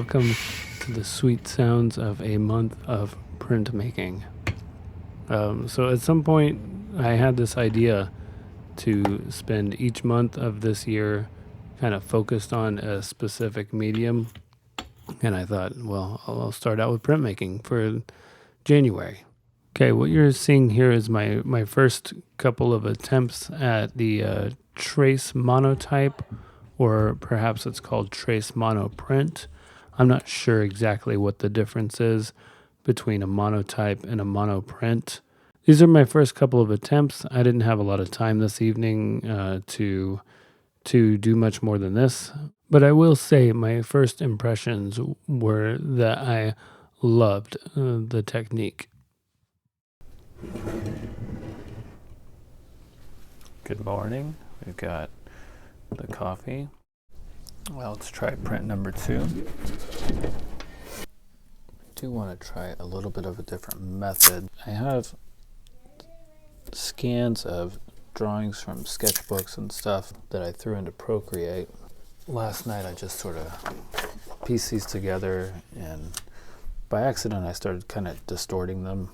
Welcome to the sweet sounds of a month of printmaking. So at some point I had this idea to spend each month of this year kind of focused on a specific medium. And I thought, well, I'll start out with printmaking for January. Okay, what you're seeing here is my first couple of attempts at the trace monotype, or perhaps it's called trace monoprint. I'm not sure exactly what the difference is between a monotype and a monoprint. These are my first couple of attempts. I didn't have a lot of time this evening to do much more than this, but I will say my first impressions were that I loved the technique. Good morning. We've got the coffee. Well, let's try print number 2. I do want to try a little bit of a different method. I have scans of drawings from sketchbooks and stuff that I threw into Procreate. Last night I just sort of pieced these together, and by accident I started kind of distorting them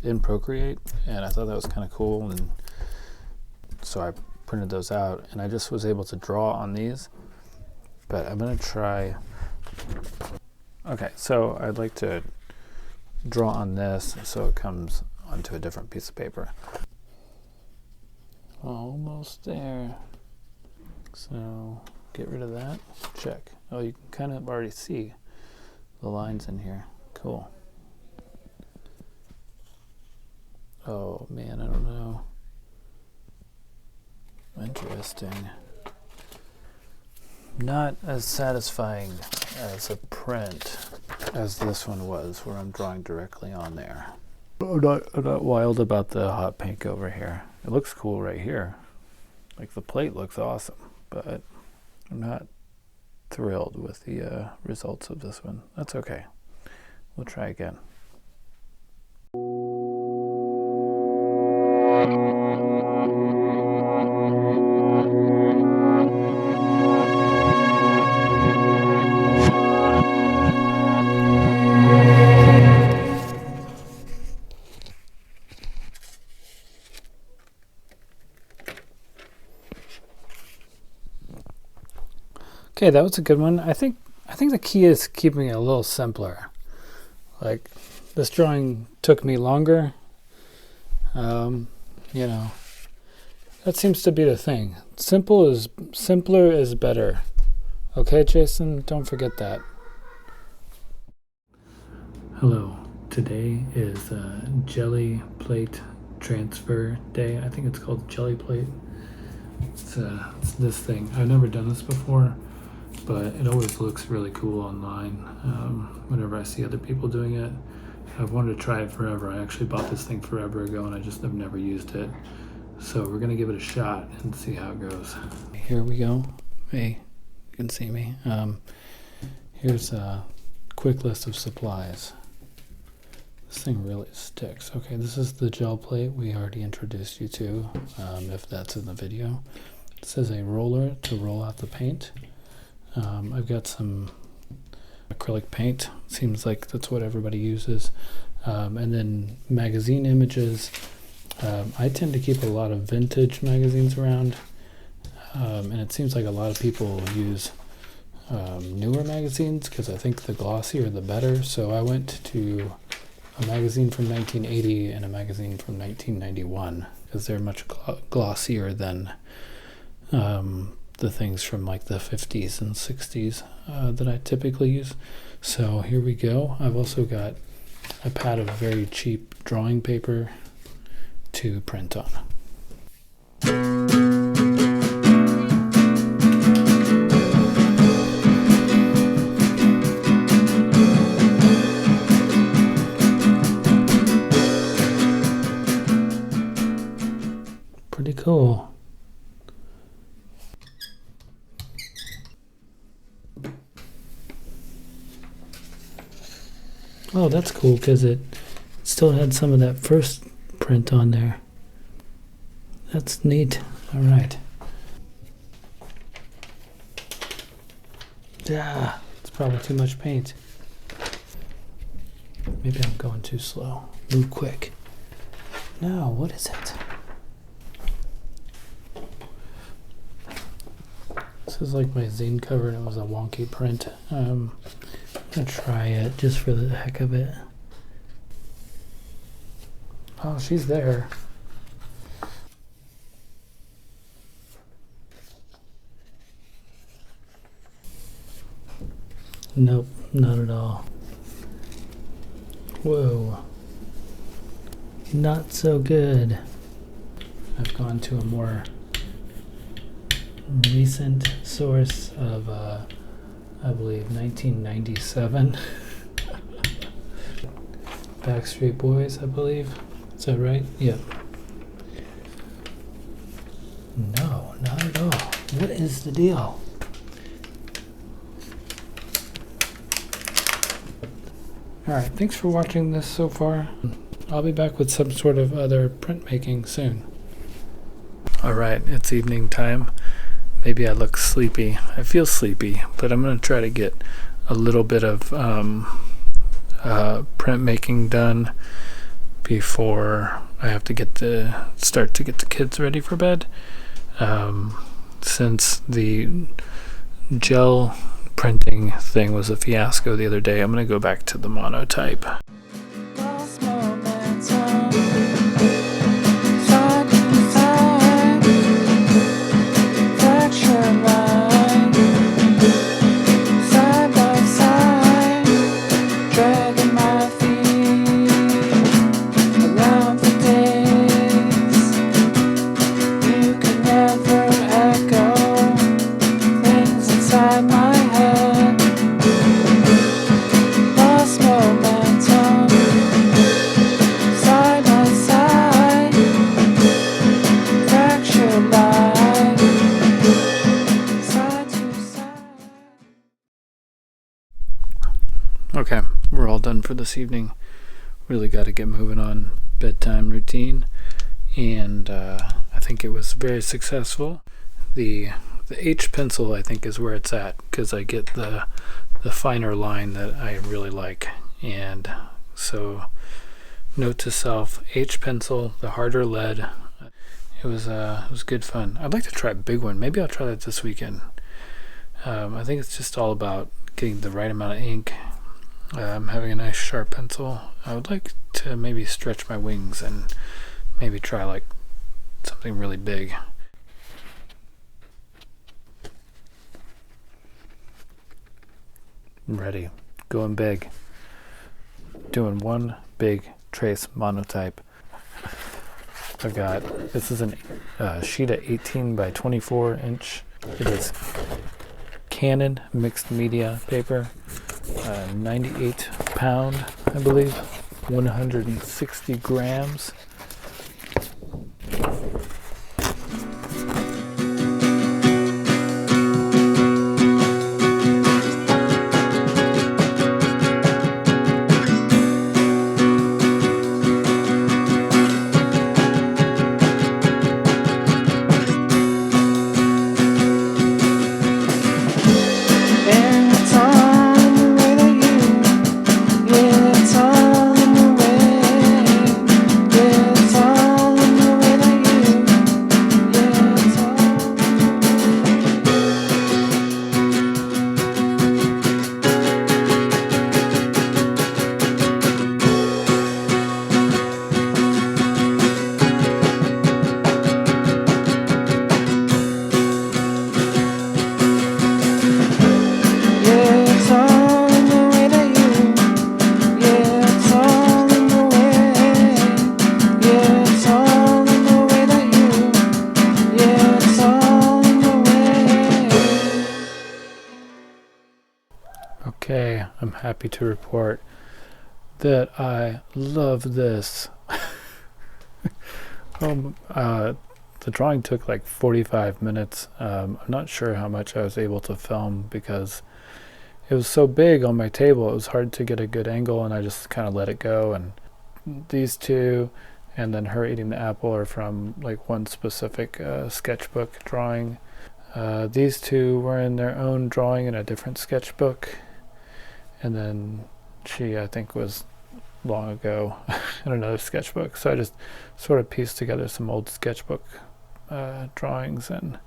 in Procreate, and I thought that was kind of cool, and so I printed those out, and I just was able to draw on these. But I'm going to try. Okay, so I'd like to draw on this so it comes onto a different piece of paper. Almost there. So get rid of that. Check. Oh, you can kind of already see the lines in here. Cool. Oh man, I don't know. Interesting. Not as satisfying as a print as this one was, where I'm drawing directly on there. I'm not wild about the hot pink over here. It looks cool right here. Like, the plate looks awesome, but I'm not thrilled with the results of this one. That's okay. We'll try again. Okay, that was a good one. I think the key is keeping it a little simpler. Like, this drawing took me longer. You know, that seems to be the thing. Simpler is better. Okay, Jason, don't forget that. Hello. Today is Gelli plate transfer day. I think it's called Gelli plate. It's this thing. I've never done this before, but it always looks really cool online whenever I see other people doing it. I've wanted to try it forever. I actually bought this thing forever ago, and I just have never used it. So we're going to give it a shot and see how it goes. Here we go. Hey, you can see me. Here's a quick list of supplies. This thing really sticks. Okay, this is the gel plate we already introduced you to, if that's in the video. This is a roller to roll out the paint. I've got some acrylic paint. Seems like that's what everybody uses. And then magazine images. I tend to keep a lot of vintage magazines around, and it seems like a lot of people use newer magazines because I think the glossier the better. So I went to a magazine from 1980 and a magazine from 1991 because they're much glossier than the things from like the 50s and 60s that I typically use. So here we go. I've also got a pad of very cheap drawing paper to print on. Pretty cool. Oh, that's cool because it still had some of that first print on there. That's neat. All right. Yeah, it's probably too much paint. Maybe I'm going too slow. Move quick. No, what is it? This is like my zine cover and it was a wonky print. I'm gonna try it just for the heck of it. Oh, she's there. Nope, not at all. Whoa. Not so good. I've gone to a more recent source of, I believe, 1997. Backstreet Boys, I believe. Is that right? Yep. No, not at all. What is the deal? Alright, thanks for watching this so far. I'll be back with some sort of other printmaking soon. Alright, it's evening time. Maybe I look sleepy. I feel sleepy, but I'm going to try to get a little bit of printmaking done before I have to start to get the kids ready for bed. Since the gel printing thing was a fiasco the other day, I'm going to go back to the monotype. Okay, we're all done for this evening. Really got to get moving on bedtime routine, and I think it was very successful. The H pencil, I think, is where it's at, because I get the finer line that I really like. And so, note to self: H pencil, the harder lead. It was good fun. I'd like to try a big one. Maybe I'll try that this weekend. I think it's just all about getting the right amount of ink. Having a nice sharp pencil. I would like to maybe stretch my wings and maybe try like something really big. I'm ready. Going big. Doing one big trace monotype. I've got, this is a sheet of 18 by 24 inch. It is Canon mixed media paper. 98 pound, I believe, 160 grams. Okay, I'm happy to report that I love this. The drawing took like 45 minutes. I'm not sure how much I was able to film because it was so big on my table. It was hard to get a good angle, and I just kind of let it go. And these two, and then her eating the apple, are from like one specific sketchbook drawing. These two were in their own drawing in a different sketchbook. And then she, I think, was long ago in another sketchbook. So I just sort of pieced together some old sketchbook drawings and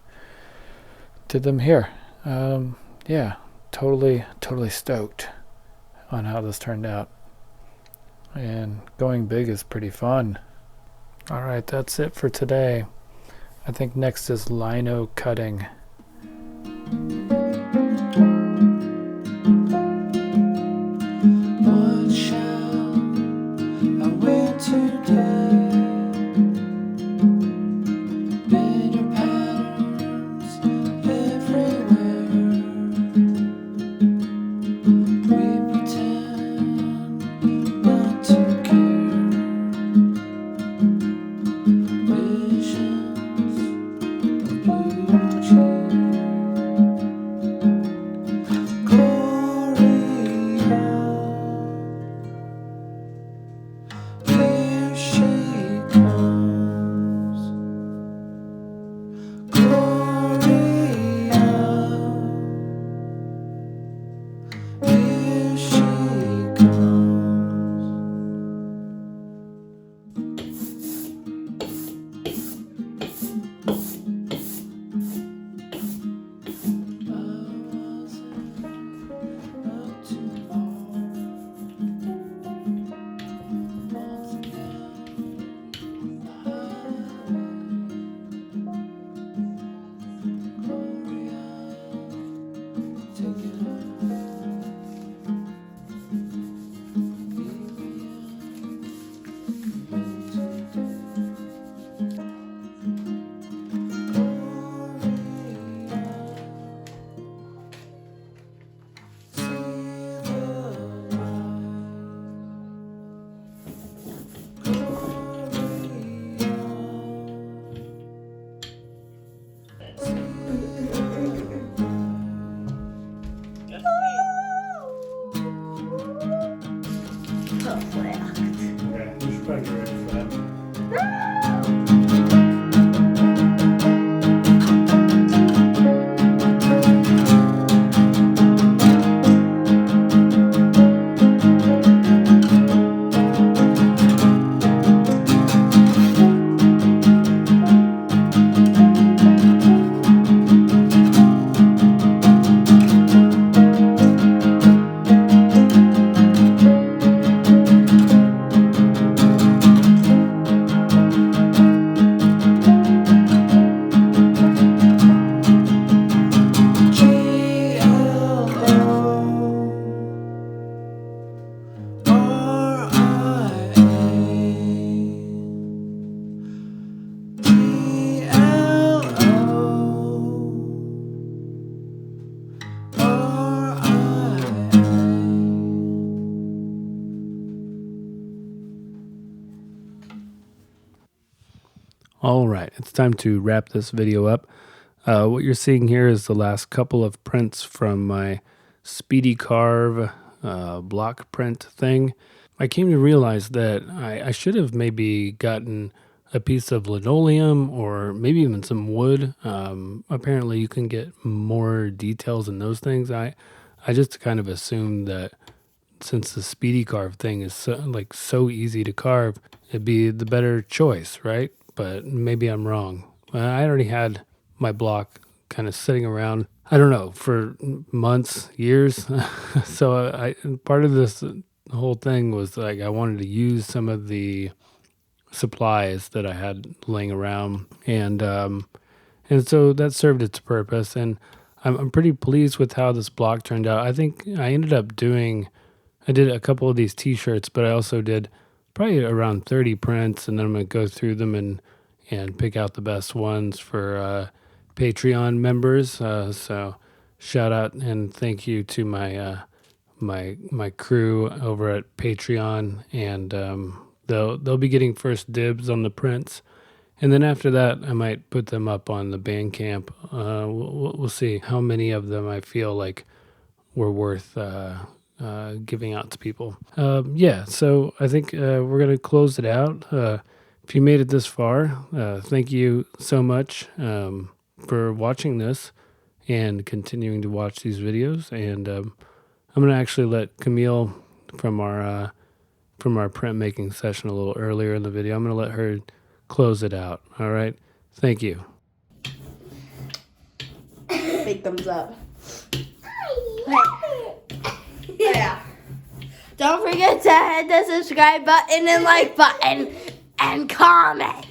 did them here. Yeah, totally stoked on how this turned out. And going big is pretty fun. All right, that's it for today. I think next is lino cutting. What shall I wear today? Bitter patterns everywhere. We pretend not to care. Visions of blue cheer. Gloria, here she comes. Gloria, here she comes. I wasn't up to all. Once again, the highway. Gloria, take it up. Leave me in today. Okay, we should probably get ready for that. All right, it's time to wrap this video up. What you're seeing here is the last couple of prints from my Speedy Carve block print thing. I came to realize that I should have maybe gotten a piece of linoleum or maybe even some wood. Apparently you can get more details in those things. I just kind of assumed that since the Speedy Carve thing is so easy to carve, it'd be the better choice, right? But maybe I'm wrong. I already had my block kind of sitting around, I don't know, for months, years. So I part of this whole thing was like I wanted to use some of the supplies that I had laying around, and so that served its purpose. And I'm pretty pleased with how this block turned out. I think I ended up I did a couple of these t-shirts, but I also did probably around 30 prints, and then I'm going to go through them and pick out the best ones for Patreon members. So shout out and thank you to my my crew over at Patreon, and they'll be getting first dibs on the prints. And then after that, I might put them up on the Bandcamp. We'll see how many of them I feel like were worth giving out to people. Yeah, so I think we're going to close it out. If you made it this far, thank you so much for watching this and continuing to watch these videos. And I'm gonna actually let Camille from our printmaking session a little earlier in the video. I'm gonna let her close it out. All right. Thank you. Big thumbs up. Yeah. Don't forget to hit the subscribe button and like button and comment.